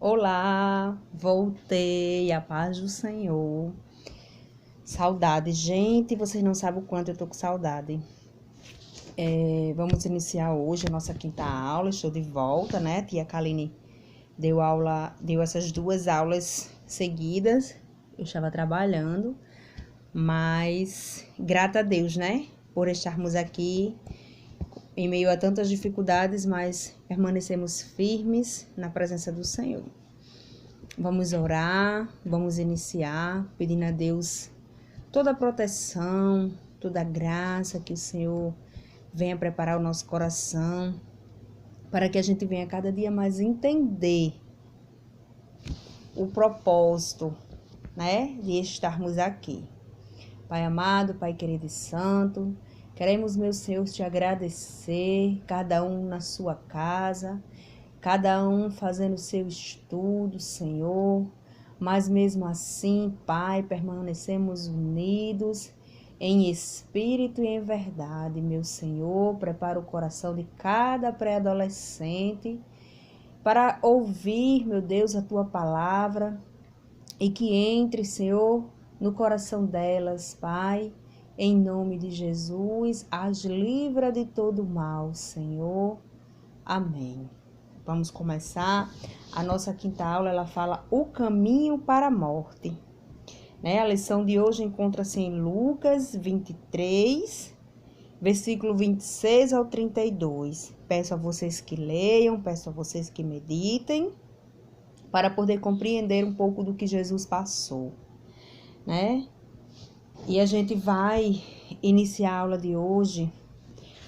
Olá, voltei, a paz do Senhor. Saudade, gente, vocês não sabem o quanto eu tô com saudade. Vamos iniciar hoje a nossa quinta aula, estou de volta, né? Tia Kaline deu essas 2 aulas seguidas, eu estava trabalhando, mas grata a Deus, né? Por estarmos aqui em meio a tantas dificuldades, mas permanecemos firmes na presença do Senhor. Vamos orar, vamos iniciar, pedindo a Deus toda a proteção, toda a graça, que o Senhor venha preparar o nosso coração, para que a gente venha cada dia mais entender o propósito, né, de estarmos aqui. Pai amado, Pai querido e santo, queremos, meu Senhor, te agradecer, cada um na sua casa, cada um fazendo o seu estudo, Senhor, mas mesmo assim, Pai, permanecemos unidos em espírito e em verdade, meu Senhor. Prepara o coração de cada pré-adolescente para ouvir, meu Deus, a Tua palavra e que entre, Senhor, no coração delas, Pai, em nome de Jesus, as livra de todo mal, Senhor. Amém. Vamos começar. A nossa quinta aula, ela fala o caminho para a morte. A lição de hoje encontra-se em Lucas 23, versículo 26 ao 32. Peço a vocês que leiam, peço a vocês que meditem, para poder compreender um pouco do que Jesus passou, né? E a gente vai iniciar a aula de hoje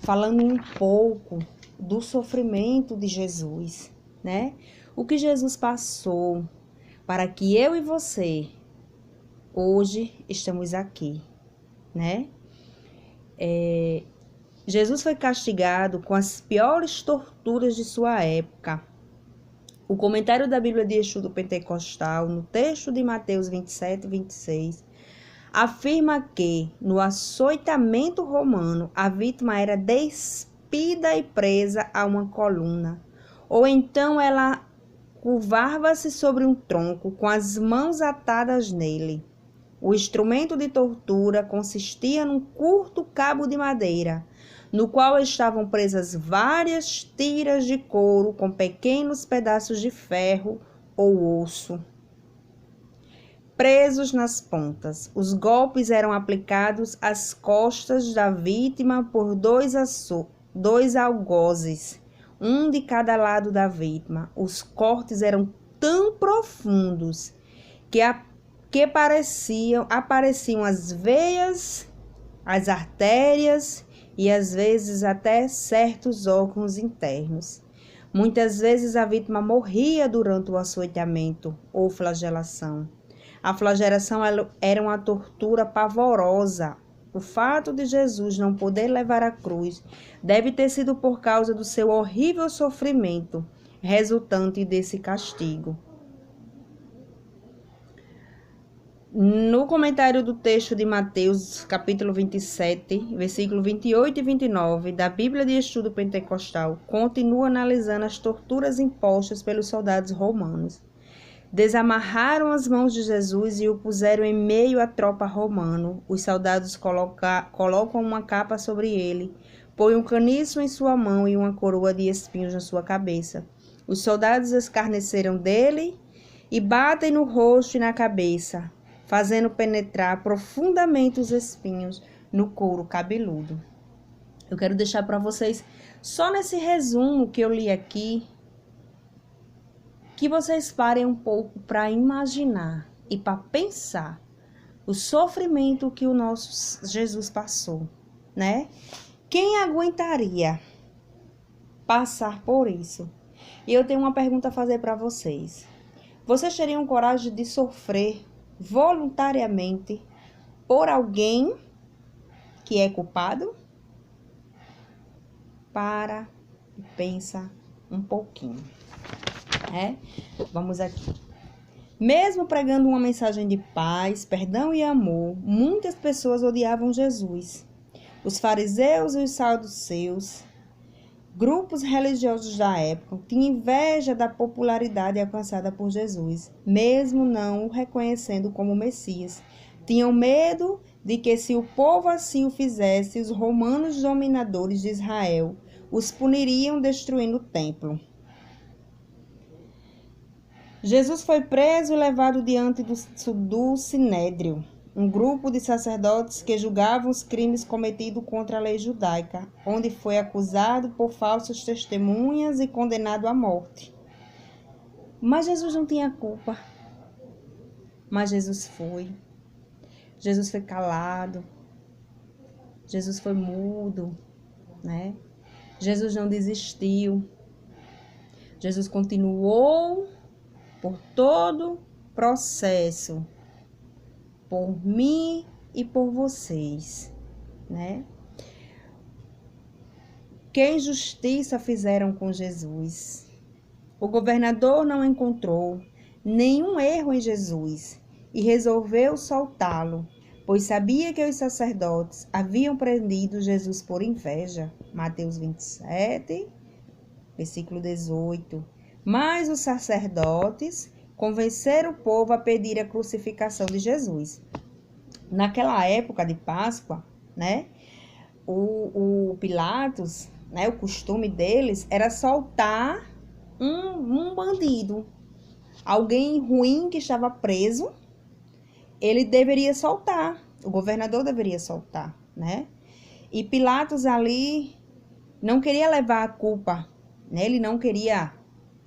falando um pouco do sofrimento de Jesus, né? O que Jesus passou para que eu e você hoje estamos aqui, né? Jesus foi castigado com as piores torturas de sua época. O comentário da Bíblia de Estudo Pentecostal, no texto de Mateus 27 e 26, afirma que, no açoitamento romano, a vítima era despida e presa a uma coluna, ou então ela curvava-se sobre um tronco com as mãos atadas nele. O instrumento de tortura consistia num curto cabo de madeira, no qual estavam presas várias tiras de couro com pequenos pedaços de ferro ou osso presos nas pontas. Os golpes eram aplicados às costas da vítima por 2 algozes, um de cada lado da vítima. Os cortes eram tão profundos que apareciam as veias, as artérias e às vezes até certos órgãos internos. Muitas vezes a vítima morria durante o açoitamento ou flagelação. A flagelação era uma tortura pavorosa. O fato de Jesus não poder levar a cruz deve ter sido por causa do seu horrível sofrimento, resultante desse castigo. No comentário do texto de Mateus, capítulo 27, versículo 28 e 29, da Bíblia de Estudo Pentecostal, continua analisando as torturas impostas pelos soldados romanos. Desamarraram as mãos de Jesus e o puseram em meio à tropa romana. Os soldados colocam uma capa sobre ele, põem um caniço em sua mão e uma coroa de espinhos na sua cabeça. Os soldados escarneceram dele e batem no rosto e na cabeça, fazendo penetrar profundamente os espinhos no couro cabeludo. Eu quero deixar para vocês, só nesse resumo que eu li aqui, que vocês parem um pouco para imaginar e para pensar o sofrimento que o nosso Jesus passou, né? Quem aguentaria passar por isso? E eu tenho uma pergunta a fazer para vocês. Vocês teriam coragem de sofrer voluntariamente por alguém que é culpado? Para e pensa um pouquinho. Vamos aqui. Mesmo pregando uma mensagem de paz, perdão e amor, muitas pessoas odiavam Jesus. Os fariseus e os saduceus Grupos religiosos da época tinham inveja da popularidade alcançada por Jesus, mesmo não o reconhecendo como Messias. Tinham medo de que, se o povo assim o fizesse, os romanos dominadores de Israel os puniriam destruindo o templo. Jesus foi preso e levado diante do Sinédrio, um grupo de sacerdotes que julgavam os crimes cometidos contra a lei judaica, onde foi acusado por falsas testemunhas e condenado à morte. Mas Jesus não tinha culpa. Mas Jesus foi. Jesus foi calado. Jesus foi mudo, né? Jesus não desistiu. Jesus continuou por todo o processo, por mim e por vocês, né? Que injustiça fizeram com Jesus? O governador não encontrou nenhum erro em Jesus e resolveu soltá-lo, pois sabia que os sacerdotes haviam prendido Jesus por inveja. Mateus 27, versículo 18. Mas os sacerdotes convenceram o povo a pedir a crucificação de Jesus. Naquela época de Páscoa, né, o Pilatos, né, o costume deles era soltar um bandido, alguém ruim que estava preso, ele deveria soltar, o governador deveria soltar, né? E Pilatos ali não queria levar a culpa, né? Ele não queria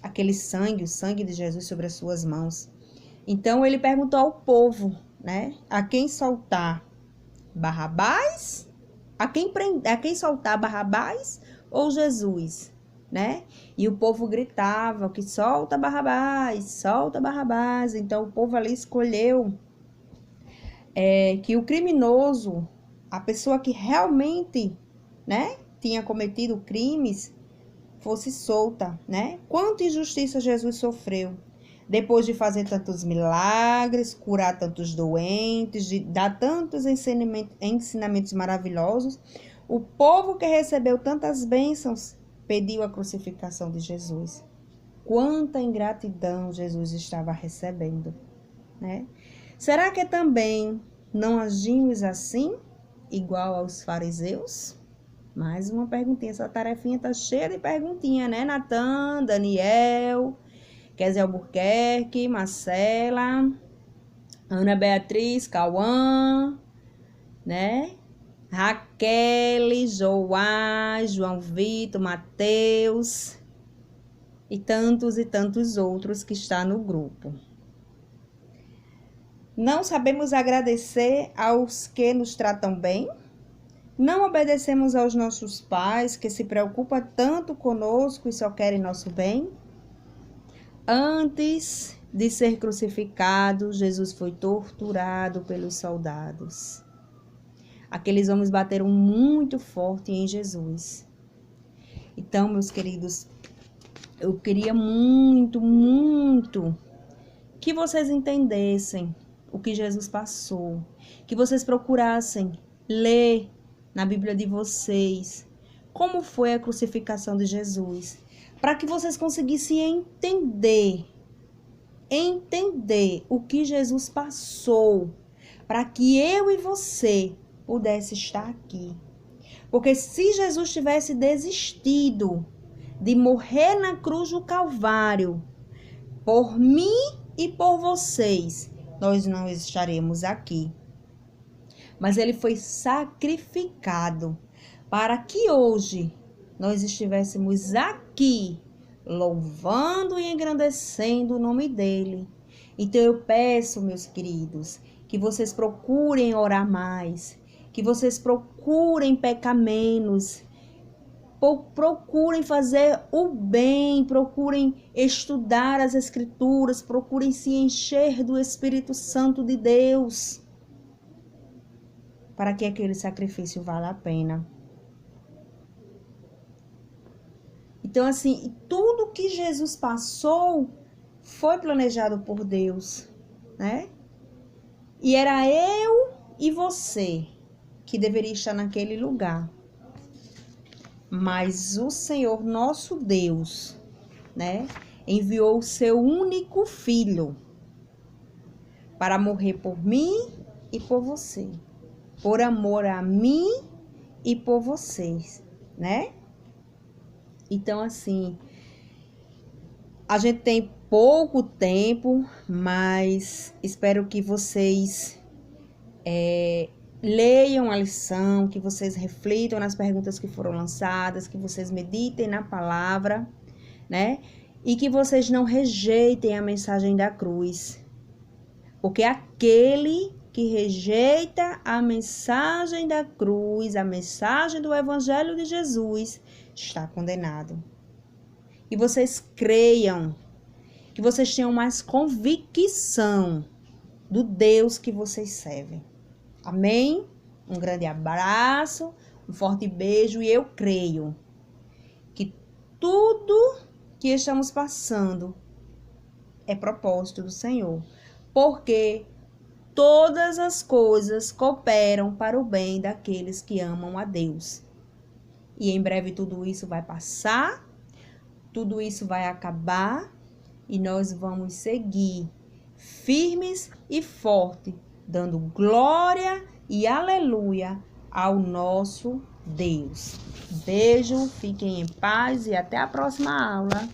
aquele sangue, o sangue de Jesus sobre as suas mãos. Então ele perguntou ao povo, né? A quem soltar? Barrabás? A quem soltar Barrabás ou Jesus, né? E o povo gritava que solta Barrabás, solta Barrabás. Então o povo ali escolheu que o criminoso, a pessoa que realmente, né, tinha cometido crimes, fosse solta, né? Quanta injustiça Jesus sofreu. Depois de fazer tantos milagres, curar tantos doentes, de dar tantos ensinamentos maravilhosos, o povo que recebeu tantas bênçãos pediu a crucificação de Jesus. Quanta ingratidão Jesus estava recebendo, né? Será que também não agimos assim, igual aos fariseus? Mais uma perguntinha, essa tarefinha tá cheia de perguntinha, né? Natan, Daniel, Kézia Albuquerque, Marcela, Ana Beatriz, Cauã, né? Raquel, Joás, João Vitor, Mateus e tantos outros que estão no grupo. Não sabemos agradecer aos que nos tratam bem? Não obedecemos aos nossos pais que se preocupam tanto conosco e só querem nosso bem? Antes de ser crucificado, Jesus foi torturado pelos soldados. Aqueles homens bateram muito forte em Jesus. Então, meus queridos, eu queria muito que vocês entendessem o que Jesus passou, que vocês procurassem ler na Bíblia de vocês como foi a crucificação de Jesus, para que vocês conseguissem entender o que Jesus passou, para que eu e você pudesse estar aqui. Porque se Jesus tivesse desistido de morrer na cruz do Calvário por mim e por vocês, nós não estaremos aqui. Mas ele foi sacrificado para que hoje nós estivéssemos aqui louvando e engrandecendo o nome dele. Então eu peço, meus queridos, que vocês procurem orar mais, que vocês procurem pecar menos, procurem fazer o bem, procurem estudar as Escrituras, procurem se encher do Espírito Santo de Deus, para que aquele sacrifício valha a pena. Então, assim, tudo que Jesus passou foi planejado por Deus, né? E era eu e você que deveria estar naquele lugar. Mas o Senhor, nosso Deus, né, enviou o seu único filho para morrer por mim e por você, por amor a mim e por vocês, né? Então, assim, a gente tem pouco tempo, mas espero que vocês leiam a lição, que vocês reflitam nas perguntas que foram lançadas, que vocês meditem na palavra, né? E que vocês não rejeitem a mensagem da cruz. Porque aquele que rejeita a mensagem da cruz, a mensagem do Evangelho de Jesus, está condenado. E vocês creiam, que vocês tenham mais convicção do Deus que vocês servem. Amém? Um grande abraço, um forte beijo e eu creio que tudo que estamos passando é propósito do Senhor, porque todas as coisas cooperam para o bem daqueles que amam a Deus. E em breve tudo isso vai passar, tudo isso vai acabar e nós vamos seguir firmes e fortes, dando glória e aleluia ao nosso Deus. Beijo, fiquem em paz e até a próxima aula.